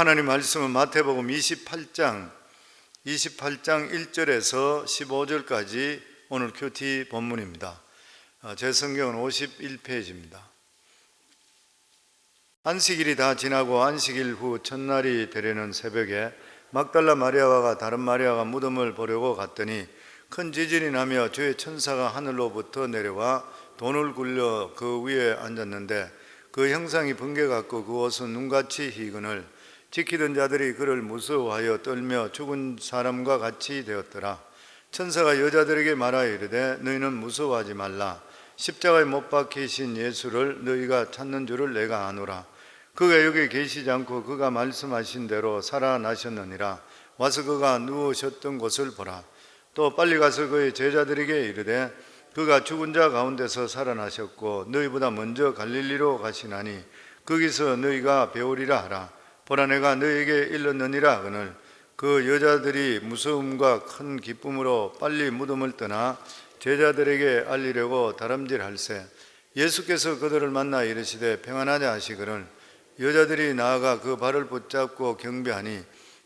하나님 말씀은 마태복음 28장 1절에서 15절까지 오늘 큐티 본문입니다. 제 성경은 51페이지입니다. 안식일이 다 지나고 안식일 후 첫날이 되려는 새벽에 막달라 마리아와 다른 마리아가 무덤을 보려고 갔더니 큰 지진이 나며 주의 천사가 하늘로부터 내려와 돈을 굴려 그 위에 앉았는데 그 형상이 번개 같고 그 옷은 눈같이 희근을 지키던 자들이 그를 무서워하여 떨며 죽은 사람과 같이 되었더라. 천사가 여자들에게 말하여 이르되 너희는 무서워하지 말라. 십자가에 못 박히신 예수를 너희가 찾는 줄을 내가 아노라. 그가 여기 계시지 않고 그가 말씀하신 대로 살아나셨느니라. 와서 그가 누우셨던 곳을 보라. 또 빨리 가서 그의 제자들에게 이르되 그가 죽은 자 가운데서 살아나셨고 너희보다 먼저 갈릴리로 가시나니 거기서 너희가 배우리라 하라. 보라 내가 너희에게 일렀느니라 하거늘 그 여자들이 무서움과 큰 기쁨으로 빨리 무덤을 떠나 제자들에게 알리려고 다름질할세 예수께서 그들을 만나 이르시되 평안하냐 하시거늘 여자들이 나아가 그 발을 붙잡고 경배하니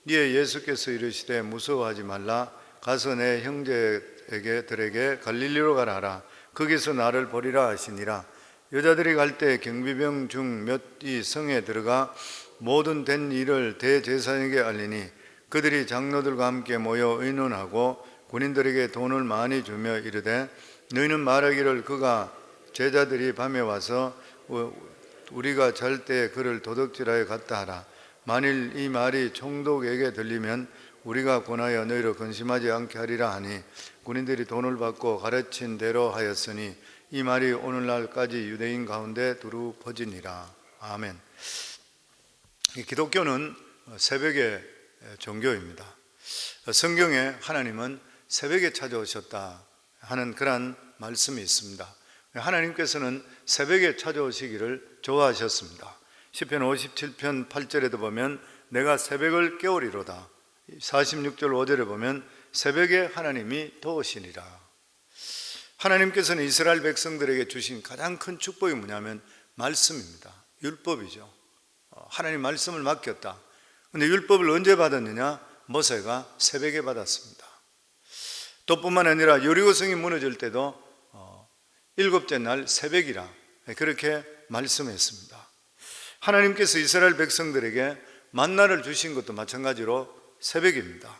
이에 예수께서 이르시되 무서워하지 말라. 가서 내 형제들에게 갈릴리로 가라 하라. 거기서 나를 보리라 하시니라. 여자들이 갈 때 경비병 중 몇이 성에 들어가 모든 된 일을 대제사장에게 알리니 그들이 장로들과 함께 모여 의논하고 군인들에게 돈을 많이 주며 이르되 너희는 말하기를 그가 제자들이 밤에 와서 우리가 잘 때 그를 도둑질하여 갔다 하라. 만일 이 말이 총독에게 들리면 우리가 권하여 너희를 근심하지 않게 하리라 하니 군인들이 돈을 받고 가르친 대로 하였으니 이 말이 오늘날까지 유대인 가운데 두루 퍼지니라. 아멘. 기독교는 새벽의 종교입니다. 성경에 하나님은 새벽에 찾아오셨다 하는 그런 말씀이 있습니다. 하나님께서는 새벽에 찾아오시기를 좋아하셨습니다. 시편 57편 8절에도 보면 내가 새벽을 깨우리로다. 46절 5절에 보면 새벽에 하나님이 도우시니라. 하나님께서는 이스라엘 백성들에게 주신 가장 큰 축복이 뭐냐면 말씀입니다. 율법이죠. 하나님 말씀을 맡겼다. 그런데 율법을 언제 받았느냐? 모세가 새벽에 받았습니다. 또 뿐만 아니라 여리고성이 무너질 때도 일곱째 날 새벽이라 그렇게 말씀했습니다. 하나님께서 이스라엘 백성들에게 만나를 주신 것도 마찬가지로 새벽입니다.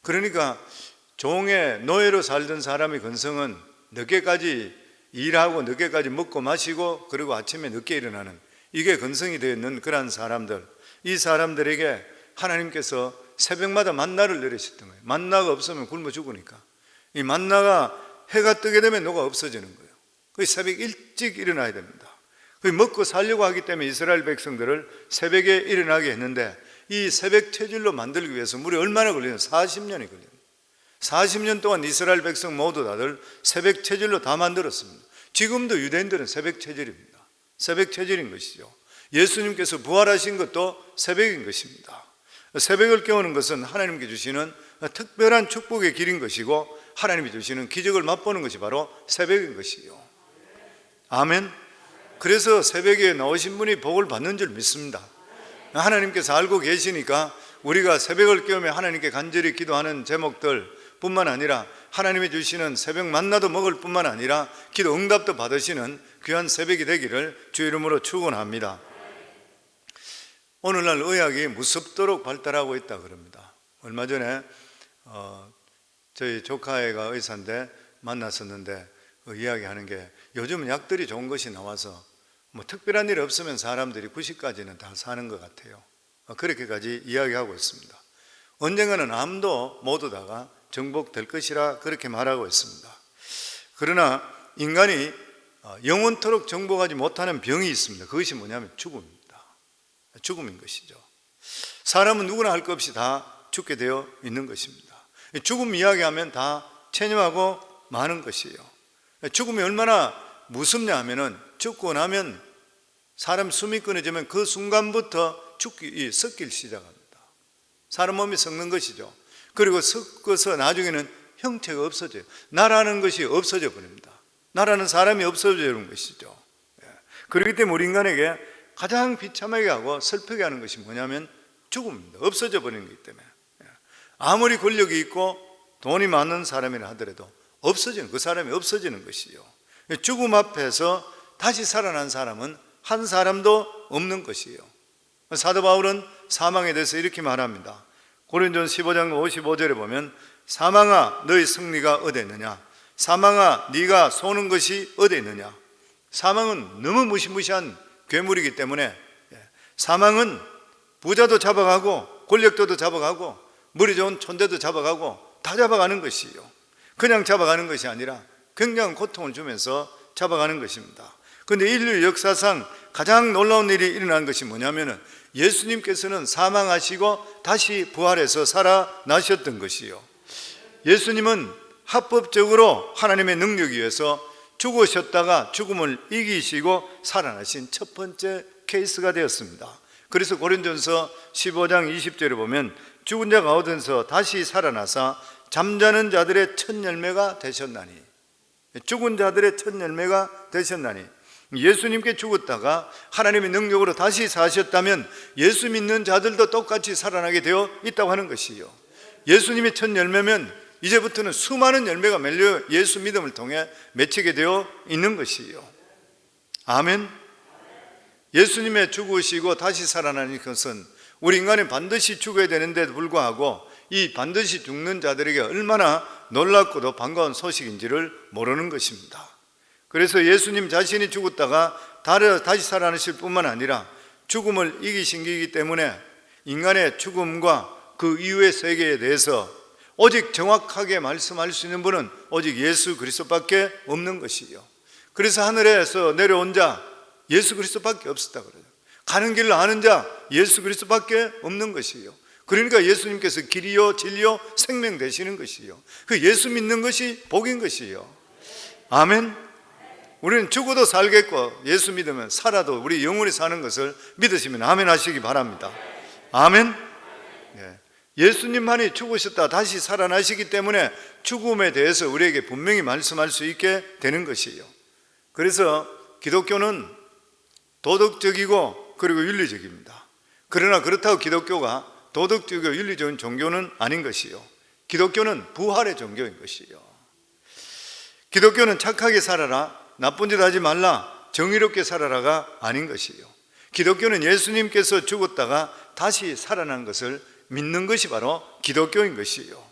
그러니까 종의 노예로 살던 사람의 근성은 늦게까지 일하고 늦게까지 먹고 마시고 그리고 아침에 늦게 일어나는 이게 근성이 되어 있는 그러한 사람들, 이 사람들에게 하나님께서 새벽마다 만나를 내리셨던 거예요. 만나가 없으면 굶어 죽으니까 이 만나가 해가 뜨게 되면 녹아 없어지는 거예요. 그 새벽 일찍 일어나야 됩니다. 그 먹고 살려고 하기 때문에 이스라엘 백성들을 새벽에 일어나게 했는데 이 새벽 체질로 만들기 위해서 무려 얼마나 걸리냐? 40년이 걸려요. 40년 동안 이스라엘 백성 모두 다들 새벽 체질로 다 만들었습니다. 지금도 유대인들은 새벽 체질입니다. 새벽 체질인 것이죠. 예수님께서 부활하신 것도 새벽인 것입니다. 새벽을 깨우는 것은 하나님께 주시는 특별한 축복의 길인 것이고 하나님이 주시는 기적을 맛보는 것이 바로 새벽인 것이요. 아멘. 그래서 새벽에 나오신 분이 복을 받는 줄 믿습니다. 하나님께서 알고 계시니까 우리가 새벽을 깨우며 하나님께 간절히 기도하는 제목들 뿐만 아니라 하나님이 주시는 새벽 만나도 먹을 뿐만 아니라 기도 응답도 받으시는 귀한 새벽이 되기를 주 이름으로 축원합니다. 오늘날 의학이 무섭도록 발달하고 있다 그럽니다. 얼마 전에 저희 조카애가 의사인데 만났었는데 이야기하는 게 요즘은 약들이 좋은 것이 나와서 뭐 특별한 일 없으면 사람들이 90까지는 다 사는 것 같아요. 그렇게까지 이야기하고 있습니다. 언젠가는 암도 모두 다가 정복될 것이라 그렇게 말하고 있습니다. 그러나 인간이 영원토록 정복하지 못하는 병이 있습니다. 그것이 뭐냐면 죽음입니다. 죽음인 것이죠. 사람은 누구나 할 것 없이 다 죽게 되어 있는 것입니다. 죽음 이야기하면 다 체념하고 마는 것이에요. 죽음이 얼마나 무섭냐 하면은 죽고 나면 사람 숨이 끊어지면 그 순간부터 썩기 시작합니다. 사람 몸이 썩는 것이죠. 그리고 썩어서 나중에는 형체가 없어져요. 나라는 것이 없어져 버립니다. 나라는 사람이 없어지는 것이죠. 그렇기 때문에 우리 인간에게 가장 비참하게 하고 슬프게 하는 것이 뭐냐면 죽음입니다. 없어져 버리는 거기 때문에. 아무리 권력이 있고 돈이 많은 사람이라 하더라도 없어지는, 그 사람이 없어지는 것이요. 죽음 앞에서 다시 살아난 사람은 한 사람도 없는 것이요. 사도 바울은 사망에 대해서 이렇게 말합니다. 고린도전서 15장 55절에 보면 사망아 너희 승리가 어디 있느냐, 사망아 네가 쏘는 것이 어디 있느냐. 사망은 너무 무시무시한 괴물이기 때문에 사망은 부자도 잡아가고 권력도도 잡아가고 머리 좋은 촌대도 잡아가고 다 잡아가는 것이요. 그냥 잡아가는 것이 아니라 굉장한 고통을 주면서 잡아가는 것입니다. 그런데 인류 역사상 가장 놀라운 일이 일어난 것이 뭐냐면은 예수님께서는 사망하시고 다시 부활해서 살아나셨던 것이요. 예수님은 합법적으로 하나님의 능력에 의해서 죽으셨다가 죽음을 이기시고 살아나신 첫 번째 케이스가 되었습니다. 그래서 고린도전서 15장 20절에 보면 죽은 자 가운데서 다시 살아나사 잠자는 자들의 첫 열매가 되셨나니, 죽은 자들의 첫 열매가 되셨나니, 예수님께 죽었다가 하나님의 능력으로 다시 사셨다면 예수 믿는 자들도 똑같이 살아나게 되어 있다고 하는 것이요. 예수님의 첫 열매면 이제부터는 수많은 열매가 맺려 예수 믿음을 통해 맺히게 되어 있는 것이요. 아멘. 예수님의 죽으시고 다시 살아나는 것은 우리 인간이 반드시 죽어야 되는데도 불구하고 이 반드시 죽는 자들에게 얼마나 놀랍고도 반가운 소식인지를 모르는 것입니다. 그래서 예수님 자신이 죽었다가 다시 살아나실 뿐만 아니라 죽음을 이기신 것이기 때문에 인간의 죽음과 그 이후의 세계에 대해서 오직 정확하게 말씀할 수 있는 분은 오직 예수 그리스도밖에 없는 것이요. 그래서 하늘에서 내려온 자 예수 그리스도밖에 없었다 그래요. 가는 길을 아는 자 예수 그리스도밖에 없는 것이요. 그러니까 예수님께서 길이요 진리요 생명 되시는 것이요. 그 예수 믿는 것이 복인 것이요. 아멘. 우리는 죽어도 살겠고 예수 믿으면 살아도 우리 영원히 사는 것을 믿으시면 아멘 하시기 바랍니다. 아멘. 예수님만이 죽으셨다 다시 살아나시기 때문에 죽음에 대해서 우리에게 분명히 말씀할 수 있게 되는 것이에요. 그래서 기독교는 도덕적이고 그리고 윤리적입니다. 그러나 그렇다고 기독교가 도덕적이고 윤리적인 종교는 아닌 것이요. 기독교는 부활의 종교인 것이요. 기독교는 착하게 살아라, 나쁜 짓 하지 말라, 정의롭게 살아라가 아닌 것이요. 기독교는 예수님께서 죽었다가 다시 살아난 것을 믿는 것이 바로 기독교인 것이요.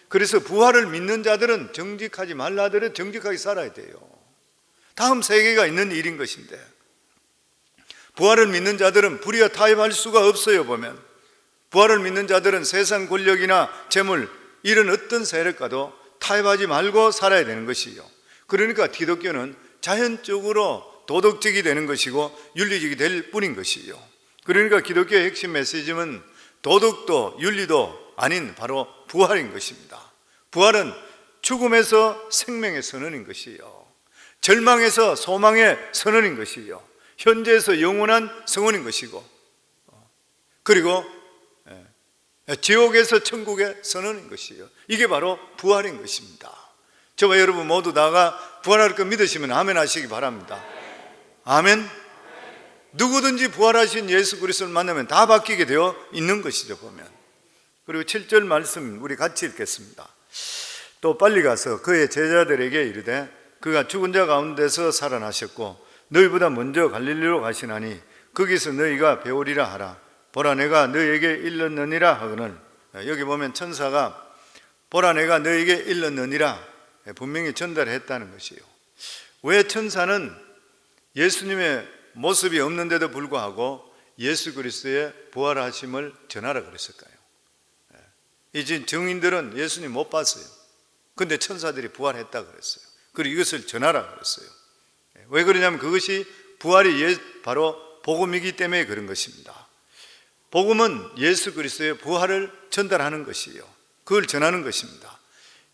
그래서 부활을 믿는 자들은 정직하지 말라 하더라도 정직하게 살아야 돼요. 다음 세계가 있는 일인 것인데 부활을 믿는 자들은 불의와 타협할 수가 없어요. 보면 부활을 믿는 자들은 세상 권력이나 재물 이런 어떤 세력과도 타협하지 말고 살아야 되는 것이요. 그러니까 기독교는 자연적으로 도덕적이 되는 것이고 윤리적이 될 뿐인 것이요. 그러니까 기독교의 핵심 메시지는 도덕도 윤리도 아닌 바로 부활인 것입니다. 부활은 죽음에서 생명의 선언인 것이요, 절망에서 소망의 선언인 것이요, 현재에서 영원한 성원인 것이고, 그리고 지옥에서 천국의 선언인 것이요. 이게 바로 부활인 것입니다. 저와 여러분 모두 다가 부활할 것 믿으시면 아멘 하시기 바랍니다. 아멘. 누구든지 부활하신 예수 그리스도를 만나면 다 바뀌게 되어 있는 것이죠, 보면. 그리고 7절 말씀 우리 같이 읽겠습니다. 또 빨리 가서 그의 제자들에게 이르되 그가 죽은 자 가운데서 살아나셨고 너희보다 먼저 갈릴리로 가시나니 거기서 너희가 배우리라 하라. 보라 내가 너희에게 일렀느니라 하거늘. 여기 보면 천사가 보라 내가 너희에게 일렀느니라 분명히 전달했다는 것이에요. 왜 천사는 예수님의 모습이 없는데도 불구하고 예수 그리스도의 부활하심을 전하라 그랬을까요? 이제 증인들은 예수님 못 봤어요. 근데 천사들이 부활했다 그랬어요. 그리고 이것을 전하라 그랬어요. 왜 그러냐면 그것이 부활이 바로 복음이기 때문에 그런 것입니다. 복음은 예수 그리스도의 부활을 전달하는 것이요, 그걸 전하는 것입니다.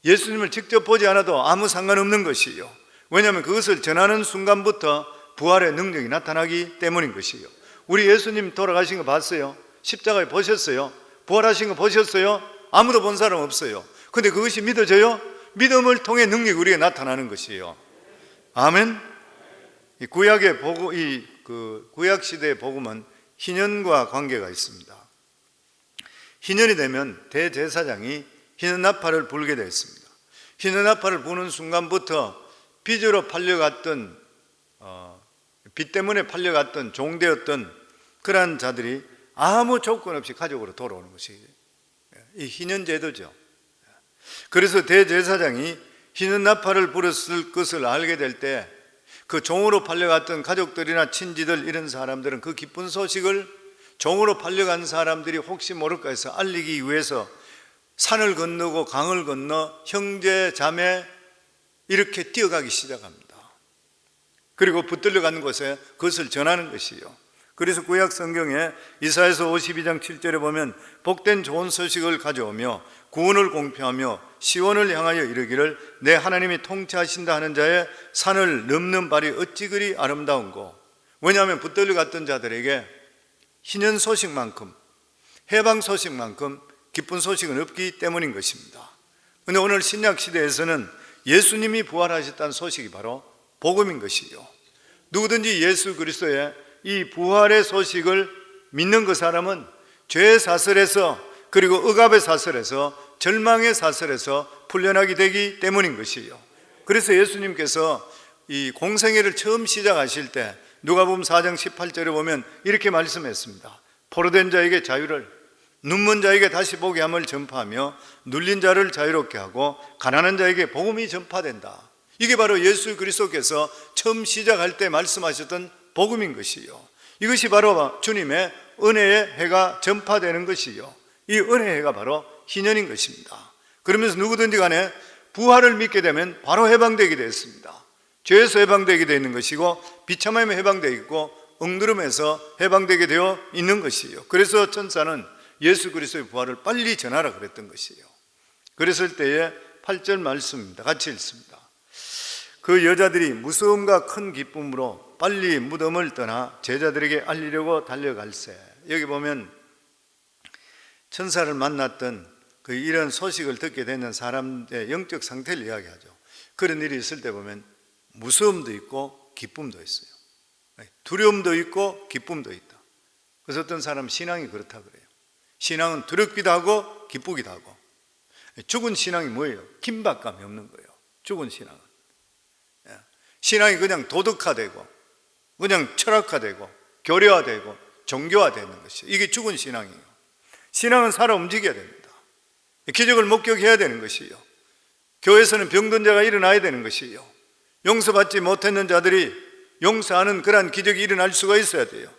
예수님을 직접 보지 않아도 아무 상관없는 것이요. 왜냐하면 그것을 전하는 순간부터 부활의 능력이 나타나기 때문인 것이요. 우리 예수님 돌아가신 거 봤어요? 십자가에 보셨어요? 부활하신 거 보셨어요? 아무도 본 사람 없어요. 근데 그것이 믿어져요? 믿음을 통해 능력이 우리에게 나타나는 것이에요. 아멘. 이 구약의 복음, 구약 시대의 복음은 희년과 관계가 있습니다. 희년이 되면 대제사장이 희는 나팔을 불게 됐습니다. 희는 나팔을 부는 순간부터 빚으로 팔려갔던 빚 때문에 팔려갔던 종되었던 그러한 자들이 아무 조건 없이 가족으로 돌아오는 것이 이 희년제도죠. 그래서 대제사장이 희는 나팔을 불었을 것을 알게 될 때 그 종으로 팔려갔던 가족들이나 친지들 이런 사람들은 그 기쁜 소식을 종으로 팔려간 사람들이 혹시 모를까 해서 알리기 위해서 산을 건너고 강을 건너 형제 자매 이렇게 뛰어가기 시작합니다. 그리고 붙들려 가는 곳에 그것을 전하는 것이요. 그래서 구약 성경에 이사야서 52장 7절에 보면 복된 좋은 소식을 가져오며 구원을 공표하며 시온을 향하여 이르기를 내 하나님이 통치하신다 하는 자의 산을 넘는 발이 어찌 그리 아름다운고. 왜냐하면 붙들려 갔던 자들에게 희년 소식만큼 해방 소식만큼 기쁜 소식은 없기 때문인 것입니다. 그런데 오늘 신약 시대에서는 예수님이 부활하셨다는 소식이 바로 복음인 것이요. 누구든지 예수 그리스도의 이 부활의 소식을 믿는 그 사람은 죄의 사슬에서 그리고 억압의 사슬에서 절망의 사슬에서 풀려나게 되기 때문인 것이요. 그래서 예수님께서 이 공생애를 처음 시작하실 때 누가복음 4장 18절에 보면 이렇게 말씀했습니다. 포로된 자에게 자유를, 눈먼 자에게 다시 보게 함을 전파하며 눌린 자를 자유롭게 하고 가난한 자에게 복음이 전파된다. 이게 바로 예수 그리스도께서 처음 시작할 때 말씀하셨던 복음인 것이요. 이것이 바로 주님의 은혜의 해가 전파되는 것이요. 이 은혜의 해가 바로 희년인 것입니다. 그러면서 누구든지 간에 부활을 믿게 되면 바로 해방되게 되었습니다. 죄에서 해방되게 되어 있는 것이고 비참함에 해방되어 있고 억누름에서 해방되게 되어 있는 것이요. 그래서 천사는 예수 그리스도의 부활을 빨리 전하라 그랬던 것이요. 그랬을 때에 8절 말씀입니다. 같이 읽습니다. 그 여자들이 무서움과 큰 기쁨으로 빨리 무덤을 떠나 제자들에게 알리려고 달려갈세. 여기 보면 천사를 만났던 그 이런 소식을 듣게 되는 사람의 영적 상태를 이야기하죠. 그런 일이 있을 때 보면 무서움도 있고 기쁨도 있어요. 두려움도 있고 기쁨도 있다. 그래서 어떤 사람 신앙이 그렇다 그래요. 신앙은 두렵기도 하고 기쁘기도 하고. 죽은 신앙이 뭐예요? 긴박감이 없는 거예요. 죽은 신앙은 신앙이 그냥 도덕화되고 그냥 철학화되고 교리화되고 종교화되는 것이에요. 이게 죽은 신앙이에요. 신앙은 살아 움직여야 됩니다. 기적을 목격해야 되는 것이에요. 교회에서는 병든 자가 일어나야 되는 것이에요. 용서받지 못했는 자들이 용서하는 그러한 기적이 일어날 수가 있어야 돼요.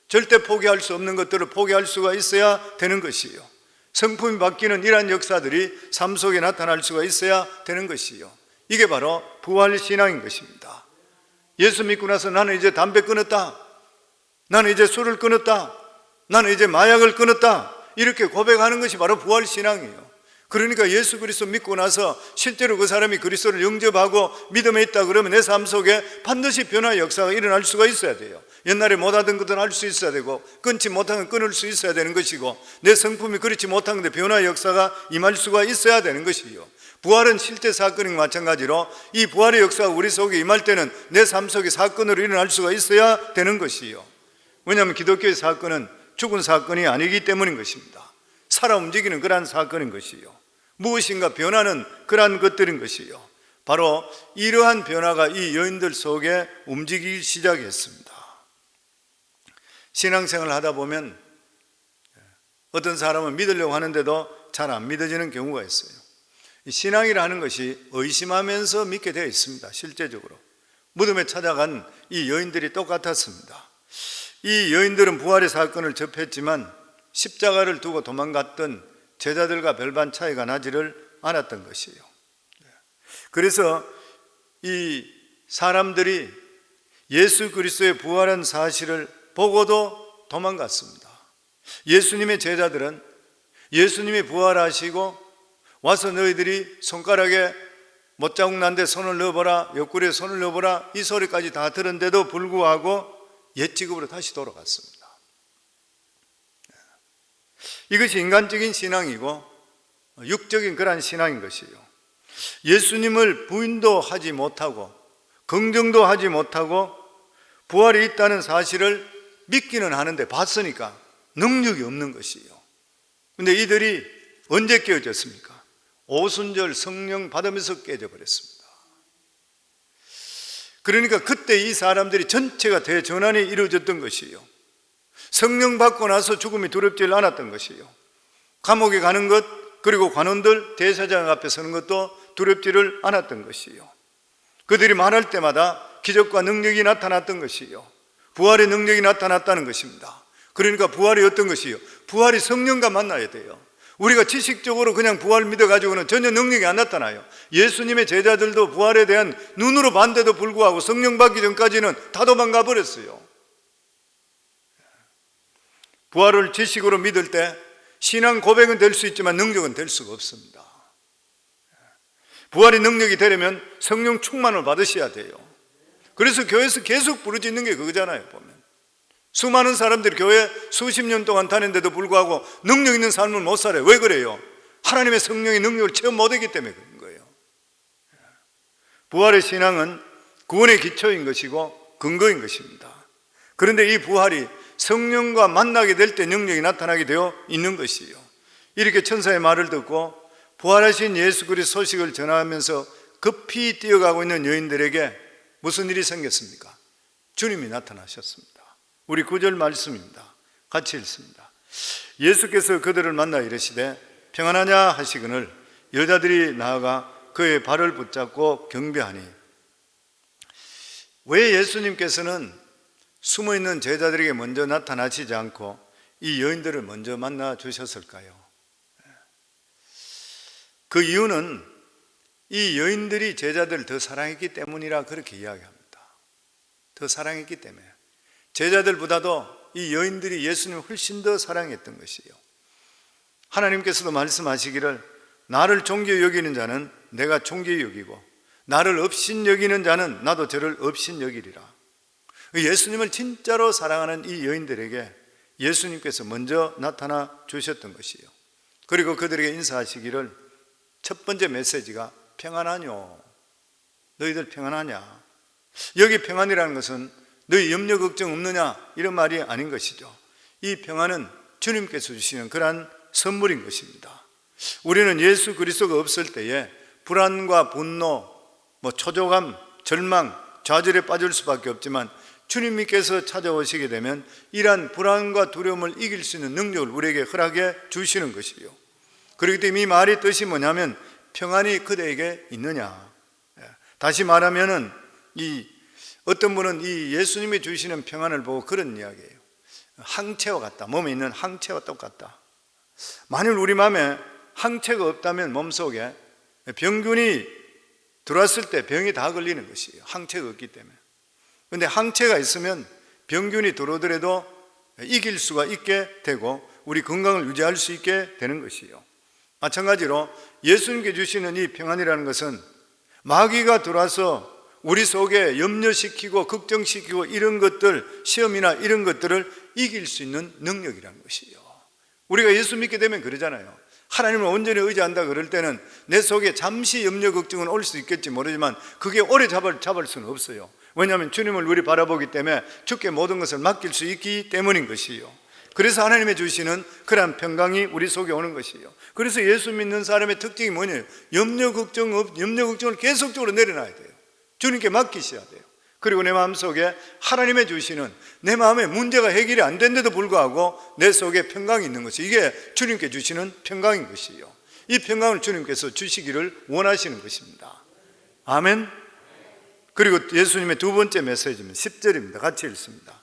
절대 포기할 수 없는 것들을 포기할 수가 있어야 되는 것이에요. 성품이 바뀌는 이러한 역사들이 삶 속에 나타날 수가 있어야 되는 것이에요. 이게 바로 부활신앙인 것입니다. 예수 믿고 나서 나는 이제 담배 끊었다, 나는 이제 술을 끊었다, 나는 이제 마약을 끊었다, 이렇게 고백하는 것이 바로 부활신앙이에요. 그러니까 예수 그리스도 믿고 나서 실제로 그 사람이 그리스도를 영접하고 믿음에 있다 그러면 내 삶 속에 반드시 변화의 역사가 일어날 수가 있어야 돼요. 옛날에 못하던 것들은 할 수 있어야 되고 끊지 못한 건 끊을 수 있어야 되는 것이고 내 성품이 그렇지 못한 건데 변화의 역사가 임할 수가 있어야 되는 것이요. 부활은 실제 사건인 마찬가지로 이 부활의 역사가 우리 속에 임할 때는 내 삶 속에 사건으로 일어날 수가 있어야 되는 것이요. 왜냐하면 기독교의 사건은 죽은 사건이 아니기 때문인 것입니다. 살아 움직이는 그러한 사건인 것이요. 무엇인가 변하는 그러한 것들인 것이요. 바로 이러한 변화가 이 여인들 속에 움직이기 시작했습니다. 신앙생활을 하다 보면 어떤 사람은 믿으려고 하는데도 잘 안 믿어지는 경우가 있어요. 신앙이라 하는 것이 의심하면서 믿게 되어 있습니다. 실제적으로 무덤에 찾아간 이 여인들이 똑같았습니다. 이 여인들은 부활의 사건을 접했지만 십자가를 두고 도망갔던 제자들과 별반 차이가 나지를 않았던 것이에요. 그래서 이 사람들이 예수 그리스도의 부활한 사실을 보고도 도망갔습니다. 예수님의 제자들은 예수님이 부활하시고 와서 너희들이 손가락에 못자국 난데 손을 넣어보라, 옆구리에 손을 넣어보라, 이 소리까지 다 들은데도 불구하고 옛 직업으로 다시 돌아갔습니다. 이것이 인간적인 신앙이고 육적인 그러한 신앙인 것이에요. 예수님을 부인도 하지 못하고 긍정도 하지 못하고 부활이 있다는 사실을 믿기는 하는데 봤으니까 능력이 없는 것이에요. 근데 이들이 언제 깨어졌습니까? 오순절 성령 받으면서 깨져버렸습니다. 그러니까 그때 이 사람들이 전체가 대전환이 이루어졌던 것이에요. 성령 받고 나서 죽음이 두렵지 않았던 것이에요. 감옥에 가는 것, 그리고 관원들 대제사장 앞에 서는 것도 두렵지를 않았던 것이에요. 그들이 말할 때마다 기적과 능력이 나타났던 것이에요. 부활의 능력이 나타났다는 것입니다. 그러니까 부활이 어떤 것이에요? 부활이 성령과 만나야 돼요. 우리가 지식적으로 그냥 부활 믿어가지고는 전혀 능력이 안 나타나요. 예수님의 제자들도 부활에 대한 눈으로 봤는데도 불구하고 성령 받기 전까지는 다 도망가 버렸어요. 부활을 지식으로 믿을 때 신앙 고백은 될 수 있지만 능력은 될 수가 없습니다. 부활의 능력이 되려면 성령 충만을 받으셔야 돼요. 그래서 교회에서 계속 부르짖는 게 그거잖아요. 보면 수많은 사람들이 교회 수십 년 동안 다녔는데도 불구하고 능력 있는 삶을 못 살아요. 왜 그래요? 하나님의 성령의 능력을 체험 못하기 때문에 그런 거예요. 부활의 신앙은 구원의 기초인 것이고 근거인 것입니다. 그런데 이 부활이 성령과 만나게 될 때 능력이 나타나게 되어 있는 것이에요. 이렇게 천사의 말을 듣고 부활하신 예수 그리스도 소식을 전하면서 급히 뛰어가고 있는 여인들에게 무슨 일이 생겼습니까? 주님이 나타나셨습니다. 우리 9절 말씀입니다. 같이 읽습니다. 예수께서 그들을 만나 이르시되 평안하냐 하시거늘 여자들이 나아가 그의 발을 붙잡고 경배하니. 왜 예수님께서는 숨어있는 제자들에게 먼저 나타나시지 않고 이 여인들을 먼저 만나 주셨을까요? 그 이유는 이 여인들이 제자들을 더 사랑했기 때문이라 그렇게 이야기합니다. 더 사랑했기 때문에. 제자들보다도 이 여인들이 예수님을 훨씬 더 사랑했던 것이에요. 하나님께서도 말씀하시기를 나를 존귀히 여기는 자는 내가 존귀히 여기고 나를 업신 여기는 자는 나도 저를 업신 여기리라. 예수님을 진짜로 사랑하는 이 여인들에게 예수님께서 먼저 나타나 주셨던 것이에요. 그리고 그들에게 인사하시기를 첫 번째 메시지가 평안하뇨. 너희들 평안하냐? 여기 평안이라는 것은 너희 염려 걱정 없느냐 이런 말이 아닌 것이죠. 이 평안은 주님께서 주시는 그러한 선물인 것입니다. 우리는 예수 그리스도가 없을 때에 불안과 분노, 초조감, 절망, 좌절에 빠질 수밖에 없지만 주님께서 찾아오시게 되면 이러한 불안과 두려움을 이길 수 있는 능력을 우리에게 허락해 주시는 것이에요. 그렇기 때문에 이 말의 뜻이 뭐냐면 평안이 그대에게 있느냐. 다시 말하면은 어떤 분은 이 예수님이 주시는 평안을 보고 그런 이야기예요. 항체와 같다. 몸에 있는 항체와 똑같다. 만일 우리 마음에 항체가 없다면 몸속에 병균이 들어왔을 때 병이 다 걸리는 것이에요. 항체가 없기 때문에. 그런데 항체가 있으면 병균이 들어오더라도 이길 수가 있게 되고 우리 건강을 유지할 수 있게 되는 것이에요. 마찬가지로 예수님께 주시는 이 평안이라는 것은 마귀가 들어와서 우리 속에 염려시키고 걱정시키고 이런 것들, 시험이나 이런 것들을 이길 수 있는 능력이라는 것이에요. 우리가 예수 믿게 되면 그러잖아요. 하나님을 온전히 의지한다 그럴 때는 내 속에 잠시 염려 걱정은 올 수 있겠지 모르지만 그게 오래 잡을 수는 없어요. 왜냐하면 주님을 우리 바라보기 때문에 주께 모든 것을 맡길 수 있기 때문인 것이에요. 그래서 하나님의 주시는 그러한 평강이 우리 속에 오는 것이에요. 그래서 예수 믿는 사람의 특징이 뭐냐면 염려 걱정을 계속적으로 내려놔야 돼요. 주님께 맡기셔야 돼요. 그리고 내 마음속에 하나님의 주시는 내 마음에 문제가 해결이 안 된데도 불구하고 내 속에 평강이 있는 것이 이게 주님께 주시는 평강인 것이에요. 이 평강을 주님께서 주시기를 원하시는 것입니다. 아멘. 그리고 예수님의 두 번째 메시지는 10절입니다. 같이 읽습니다.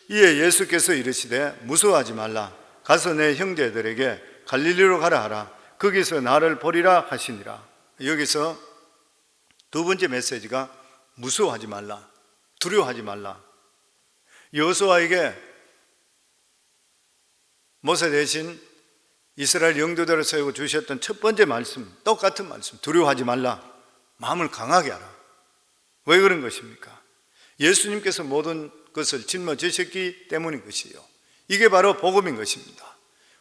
이에 예수께서 이르시되 무서워하지 말라. 가서 내 형제들에게 갈릴리로 가라 하라. 거기서 나를 보리라 하시니라. 여기서 두 번째 메시지가 무서워하지 말라, 두려워하지 말라. 여호수아에게 모세 대신 이스라엘 영도자를 세우고 주셨던 첫 번째 말씀, 똑같은 말씀, 두려워하지 말라. 마음을 강하게 하라. 왜 그런 것입니까? 예수님께서 모든 것을 짊어지셨기 때문인 것이에요. 이게 바로 복음인 것입니다.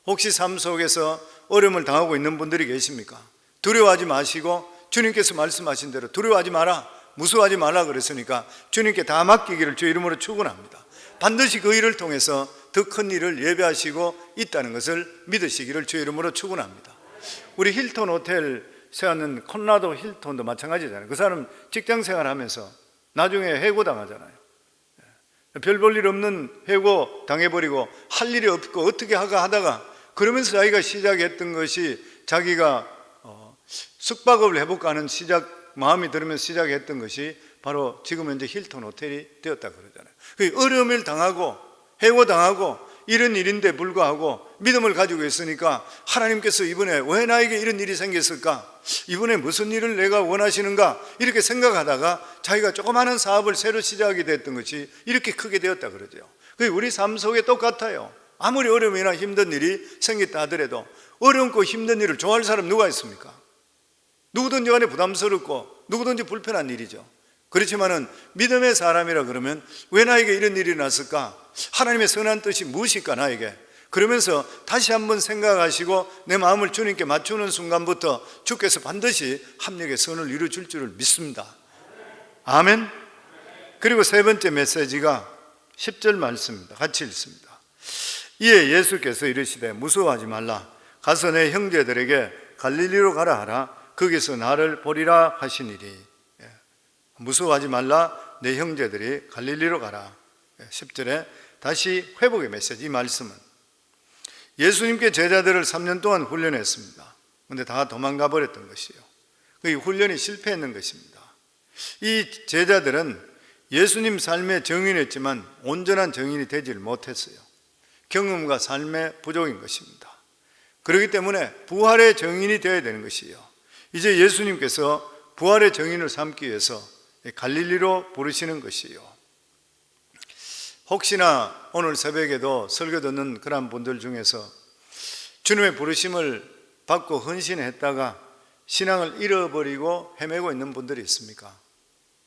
혹시 삶 속에서 어려움을 당하고 있는 분들이 계십니까? 두려워하지 마시고 주님께서 말씀하신 대로 두려워하지 마라, 무서워하지 말라 그랬으니까 주님께 다 맡기기를 주 이름으로 축원합니다. 반드시 그 일을 통해서 더 큰 일을 예배하시고 있다는 것을 믿으시기를 주의 이름으로 축원합니다. 우리 힐튼 호텔 세웠는 콘라도 힐튼도 마찬가지잖아요. 그 사람 직장 생활하면서 나중에 해고당하잖아요. 별 볼 일 없는 해고 당해버리고 할 일이 없고 어떻게 하다가 그러면서 자기가 시작했던 것이 자기가 숙박업을 해볼까 하는 마음이 들으면서 시작했던 것이 바로 지금 현재 힐튼 호텔이 되었다 그러잖아요. 그 어려움을 당하고 해고당하고 이런 일인데 불구하고 믿음을 가지고 있으니까 하나님께서 이번에 왜 나에게 이런 일이 생겼을까? 이번에 무슨 일을 내가 원하시는가? 이렇게 생각하다가 자기가 조그마한 사업을 새로 시작하게 됐던 것이 이렇게 크게 되었다 그러죠. 그게 우리 삶 속에 똑같아요. 아무리 어려움이나 힘든 일이 생겼다 하더라도 어렵고 힘든 일을 좋아할 사람 누가 있습니까? 누구든지 간에 부담스럽고 누구든지 불편한 일이죠. 그렇지만은 믿음의 사람이라 그러면 왜 나에게 이런 일이 났을까? 하나님의 선한 뜻이 무엇일까 나에게? 그러면서 다시 한번 생각하시고 내 마음을 주님께 맞추는 순간부터 주께서 반드시 합력의 선을 이루어줄 줄을 믿습니다. 아멘. 그리고 세 번째 메시지가 10절 말씀입니다. 같이 읽습니다. 이에 예수께서 이르시되 무서워하지 말라. 가서 내 형제들에게 갈릴리로 가라 하라. 거기서 나를 보리라 하시니리. 무서워하지 말라. 내 형제들이 갈릴리로 가라. 10절에 다시 회복의 메시지. 이 말씀은 예수님께 제자들을 3년 동안 훈련했습니다. 그런데 다 도망가 버렸던 것이요. 그 훈련이 실패했는 것입니다. 이 제자들은 예수님 삶의 정인이었지만 온전한 정인이 되질 못했어요. 경험과 삶의 부족인 것입니다. 그렇기 때문에 부활의 정인이 되어야 되는 것이요. 이제 예수님께서 부활의 정인을 삼기 위해서 갈릴리로 부르시는 것이요. 혹시나 오늘 새벽에도 설교 듣는 그런 분들 중에서 주님의 부르심을 받고 헌신했다가 신앙을 잃어버리고 헤매고 있는 분들이 있습니까?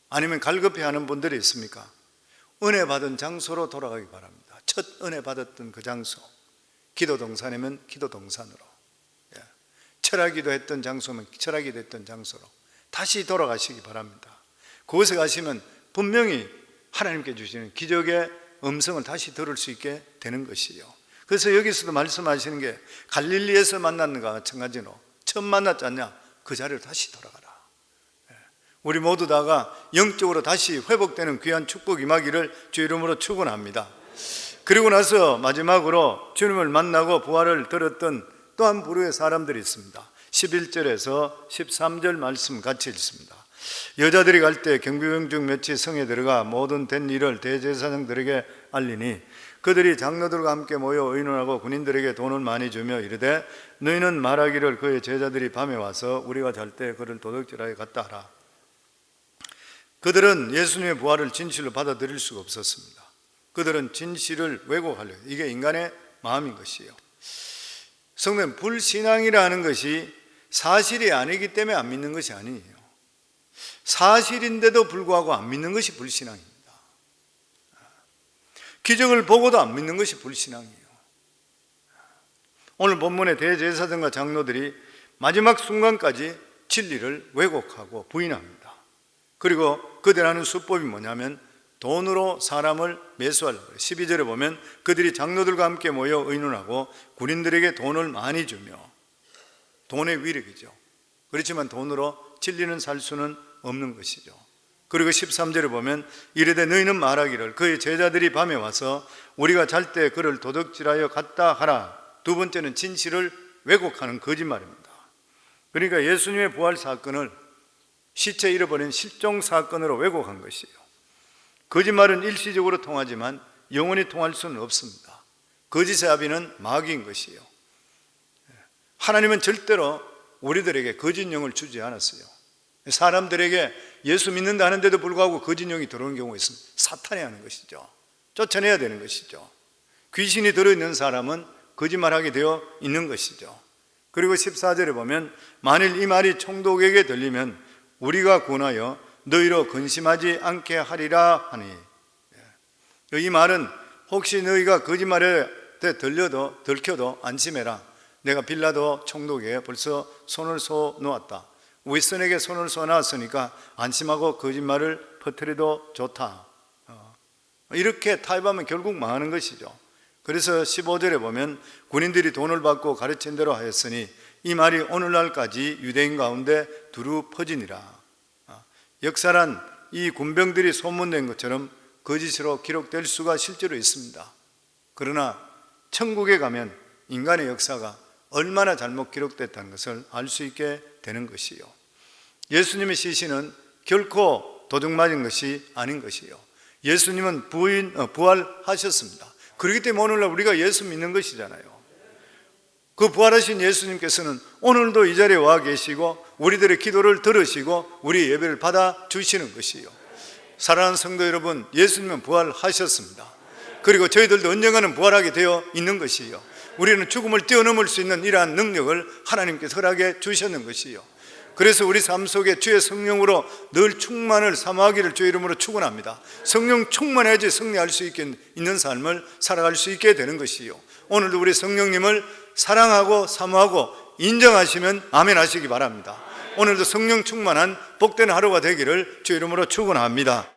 아니면 갈급해하는 분들이 있습니까? 은혜 받은 장소로 돌아가기 바랍니다. 첫 은혜 받았던 그 장소, 기도 동산이면 기도 동산으로, 철학기도 했던 장소면 철학기도 했던 장소로 다시 돌아가시기 바랍니다. 그곳에 가시면 분명히 하나님께 주시는 기적의 음성을 다시 들을 수 있게 되는 것이요. 그래서 여기서도 말씀하시는 게 갈릴리에서 만났는 것과 마찬가지로 처음 만났지 않냐? 그 자리로 다시 돌아가라. 우리 모두 다가 영적으로 다시 회복되는 귀한 축복 임하기를 주 이름으로 축원합니다. 그리고 나서 마지막으로 주님을 만나고 부활을 들었던 또 한 부류의 사람들이 있습니다. 11절에서 13절 말씀 같이 읽습니다. 여자들이 갈 때 경비병 중 몇이 성에 들어가 모든 된 일을 대제사장들에게 알리니 그들이 장로들과 함께 모여 의논하고 군인들에게 돈을 많이 주며 이르되 너희는 말하기를 그의 제자들이 밤에 와서 우리가 잘 때 그를 도둑질하여 갔다 하라. 그들은 예수님의 부활을 진실로 받아들일 수가 없었습니다. 그들은 진실을 왜곡하려, 이게 인간의 마음인 것이에요. 성도님, 불신앙이라는 것이 사실이 아니기 때문에 안 믿는 것이 아니에요. 사실인데도 불구하고 안 믿는 것이 불신앙입니다. 기적을 보고도 안 믿는 것이 불신앙이에요. 오늘 본문의 대제사장과 장로들이 마지막 순간까지 진리를 왜곡하고 부인합니다. 그리고 그들 하는 수법이 뭐냐면 돈으로 사람을 매수하려고 해요. 12절에 보면 그들이 장로들과 함께 모여 의논하고 군인들에게 돈을 많이 주며, 돈의 위력이죠. 그렇지만 돈으로 진리는 살 수는 없는 것이죠. 그리고 13절에 보면 이르되 너희는 말하기를 그의 제자들이 밤에 와서 우리가 잘 때 그를 도둑질하여 갔다 하라. 두 번째는 진실을 왜곡하는 거짓말입니다. 그러니까 예수님의 부활 사건을 시체 잃어버린 실종 사건으로 왜곡한 것이에요. 거짓말은 일시적으로 통하지만 영원히 통할 수는 없습니다. 거짓의 아비는 마귀인 것이에요. 하나님은 절대로 우리들에게 거짓 영을 주지 않았어요. 사람들에게 예수 믿는다 하는데도 불구하고 거짓 영이 들어오는 경우가 있으면 사탄이 하는 것이죠. 쫓아내야 되는 것이죠. 귀신이 들어있는 사람은 거짓말하게 되어 있는 것이죠. 그리고 14절에 보면 만일 이 말이 총독에게 들리면 우리가 권하여 너희로 근심하지 않게 하리라 하니, 이 말은 혹시 너희가 거짓말에 들켜도 안심해라. 내가 빌라도 총독에게 벌써 손을 쏘 놓았다. 윗선에게 손을 쏘 놨으니까 안심하고 거짓말을 퍼뜨려도 좋다. 이렇게 타협하면 결국 망하는 것이죠. 그래서 15절에 보면 군인들이 돈을 받고 가르친 대로 하였으니 이 말이 오늘날까지 유대인 가운데 두루 퍼지니라. 역사란 이 군병들이 소문낸 것처럼 거짓으로 기록될 수가 실제로 있습니다. 그러나 천국에 가면 인간의 역사가 얼마나 잘못 기록됐다는 것을 알 수 있게 되는 것이요, 예수님의 시신은 결코 도둑 맞은 것이 아닌 것이요, 예수님은 부활하셨습니다. 그렇기 때문에 오늘날 우리가 예수 믿는 것이잖아요. 그 부활하신 예수님께서는 오늘도 이 자리에 와 계시고 우리들의 기도를 들으시고 우리 예배를 받아 주시는 것이요, 사랑하는 성도 여러분, 예수님은 부활하셨습니다. 그리고 저희들도 언젠가는 부활하게 되어 있는 것이요, 우리는 죽음을 뛰어넘을 수 있는 이러한 능력을 하나님께서 허락해 주셨는 것이요, 그래서 우리 삶 속에 주의 성령으로 늘 충만을 사모하기를 주의 이름으로 축원합니다. 성령 충만해야지 승리할 수 있는 삶을 살아갈 수 있게 되는 것이요, 오늘도 우리 성령님을 사랑하고 사모하고 인정하시면 아멘 하시기 바랍니다. 오늘도 성령 충만한 복된 하루가 되기를 주의 이름으로 축원합니다.